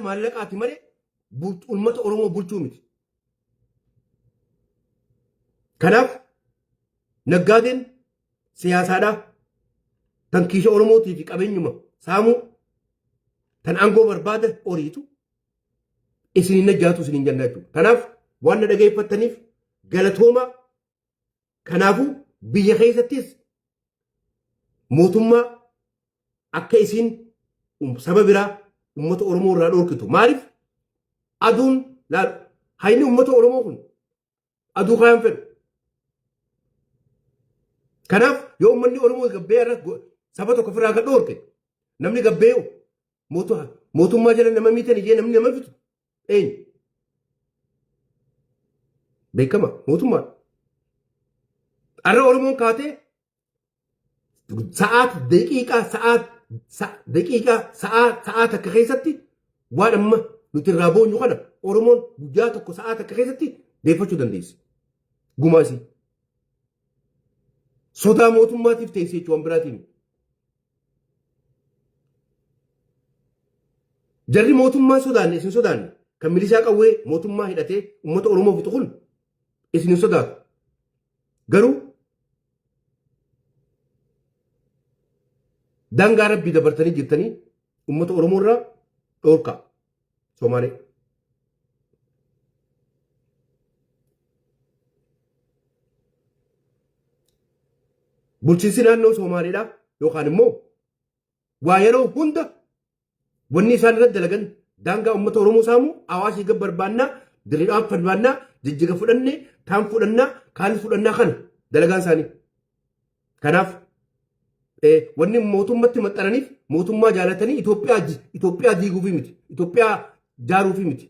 maallaqaati malee uummata Oromoo bulchuu miti. Kanaaf naggaadeen siyaasaadhaa tan kiisha Oromootii fi qabeenyuma saamuu tan aangoo barbaada horiitu isiniin najjaatu isiniin jenna jechuudha. Kanaaf waan na dhageeffattaniif galatooma. Kanaafuu biyya keessattis mootummaa akka isiin saba biraa uummata Oromoo irraa dhorkitu. Maaliif aduun laalu hayni uummata Oromoo kun aduu kaayaan fedhu. Kanaaf yoo uummanni Oromoo gabbee irra saba tokko ofirraa gad dhorke namni gabbee'u mootummaa jala nama miitan ijee namni nama fitu eenyu beekama mootummaa. Arra Oromoon kaatee sa'aa takka keessatti waan amma nuti irraa boonyu kana Oromoon guyyaa tokko sa'aa takka keessatti deeffachuu dandeessi. Gumaasii. Sodaa mootummaatiif teessee jechuun waan biraatiin. Jarri mootummaa sodaanne isin sodaanne kan milishaa qawwee mootummaa hidhatee uummata Oromoo fixu kun isin hin sodaatu. Garuu daangaa rabbii dabartanii jirtanii uummata Oromoo irraa dhorkaa Somaalee. Bulchiinsi naannoo Somaaleedhaa yookaan immoo waa yeroo hunda wanni isaan irratti dalagan daangaa uummata Oromoo saamuu hawaasii gab barbaannaa diriidhaan barbaannaa jijjiga fudhannee taan fudhannaa kaanis fudhannaa kana dalagaan isaanii. Kanaaf wanni mootummatti maxxananiif mootummaa jaalatanii Itoophiyaa diiguufii miti. Itoophiyaa jaaruufii miti.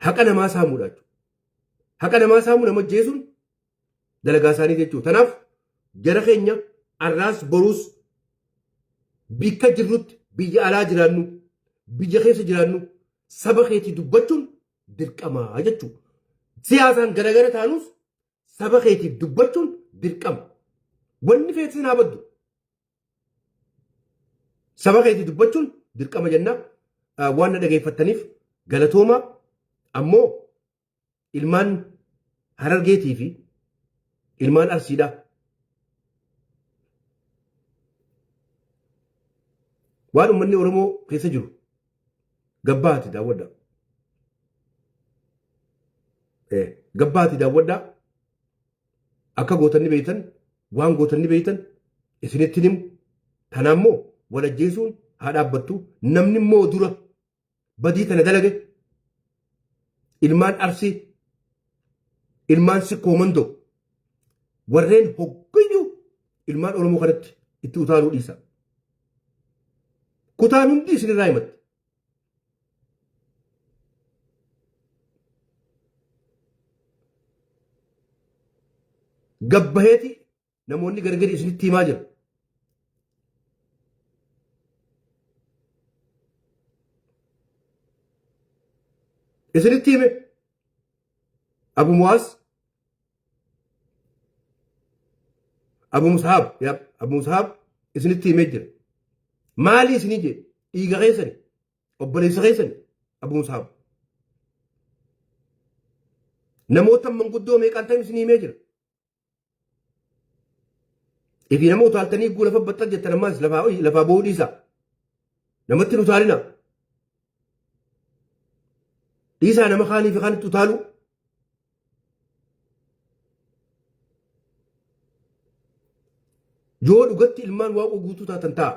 Haqa namaa saamuudha jechuudha. Haqa namaa saamuu nama jeesuun dalagaa isaanii jechuudha. Kanaaf jara keenya arraas boruus bikka jirrutti biyya alaa jiraannu biyya keessa jiraannu saba keetii dubbachuun dirqamaa jechuudha. Siyaasaan garagara taanus saba keetiif dubbachuun dirqama. Wanni feetis naa baddu. Saba keetiif dubbachuun dirqama jennaa waan na dhageeffattaniif galatooma. Ammoo ilmaan Harargeetii fi ilmaan Arsiidhaa waan uummanni Oromoo keessa jiru gabbaati daawwadhaa. Gabbaati daawwadhaa. Akka gootanni beeytan waan gootanni beeytan isinitti himu. Kanaammoo walajjeesuun haa dhaabbattu. Namni immoo dura badii tana dalage ilmaan Arsii ilmaan Sikkoo Mandoo warreen hoggayyuu ilmaan Oromoo kanatti itti utaaluu dhiisa. Kutaan hundi isinirraa himatti. Gabbaheeti namoonni gargari isinitti himaa jiru. Isinitti hime Abu Mu'aaz Abu Mus'ab isinitti himee jira. Maali isinii jedhe dhiiga keessani obboleessa keessani Abu Mus'ab namoota manguddoo meeqaan ta'e isinii himee jira. Ifi nama utaaltanii guu lafa baxxan jettan ammaas lafaa ba'uu dhiisa. Namatti utaalina. Dhiisaa nama kaanii fi kaanitti utaalu. Yoo dhugatti ilmaan waaqoo guutuu taatan ta'a.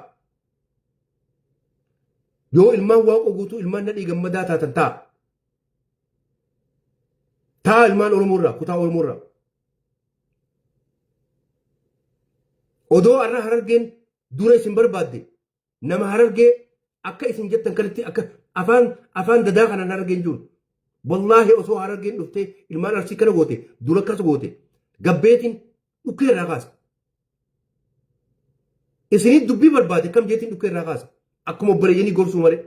Yoo ilmaan waaqoo guutuu ilmaan nadhii gammadaa taatan ta'a. Ta'a ilmaan Oromoo irraa kutaa Oromoo irraa. Odoo arra Harargeen dura isin barbaadde nama Harargee akka isin jettan kanatti akka afaan dadaa kanaan Harargeen jiru. Wallaahi osoo Harargeen dhuftee ilmaan Arsii kana goote dura akkas goote gabbeetiin dhukkee irraa kaasa. Isinii dubbii barbaade kam jeetiin dhukkee irraa kaasa. Akkuma obboleeyyanii gorsuu malee.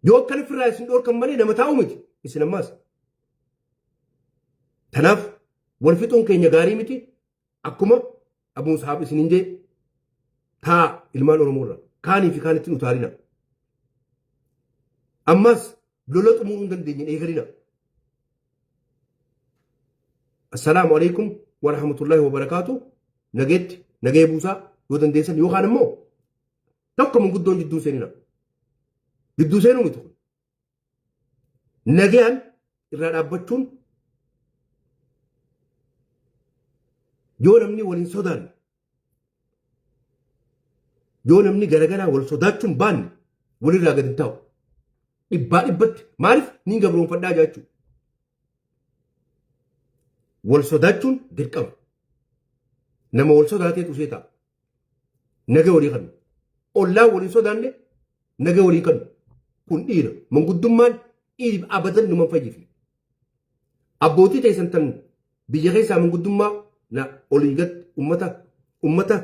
Yoo akkan ofirraa isin dhoorkan malee nama taa'u miti isin ammaas. Kanaaf wal fixuun keenya gaarii miti. Akkuma Abuu Sahaab isiniin jee taa ilmaan Oromoorra kaanii fi kaanitti nu taarina. Ammas lola xumuruu hin dandeenye eegalina. Assalaamu alaikum wa rahmatullahi wa barakaatu. Nageetti nagee buusaa yoo dandeessan yookaan immoo tokko manguddoon jidduu seenina. Jidduu seenuu miti kun. Nagayaan irraa dhaabbachuun yoo namni waliin sodaanne yoo namni garagaraa wal sodaachuun baanne walirraa gadi taa'u. Dhibbaa dhibbatti maaliif niin gabroonfadhaa jechuudha. Wal sodaachuun dirqama. Nama wal sodaatee tusee ta'a. Naga walii kannu. Ollaa waliin sodaanne naga walii kannu. Kun dhiira. Manguddummaan dhiira abadan numan fayyifne. Abbootii teessan tan biyya keessaa manguddummaa na olii gad ummata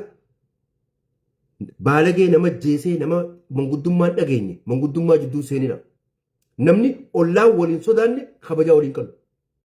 baalagee nama jeesee nama manguddummaan dhageenye manguddummaa jidduu seenina. Namni ollaa waliin sodaanne kabajaa waliin kannu.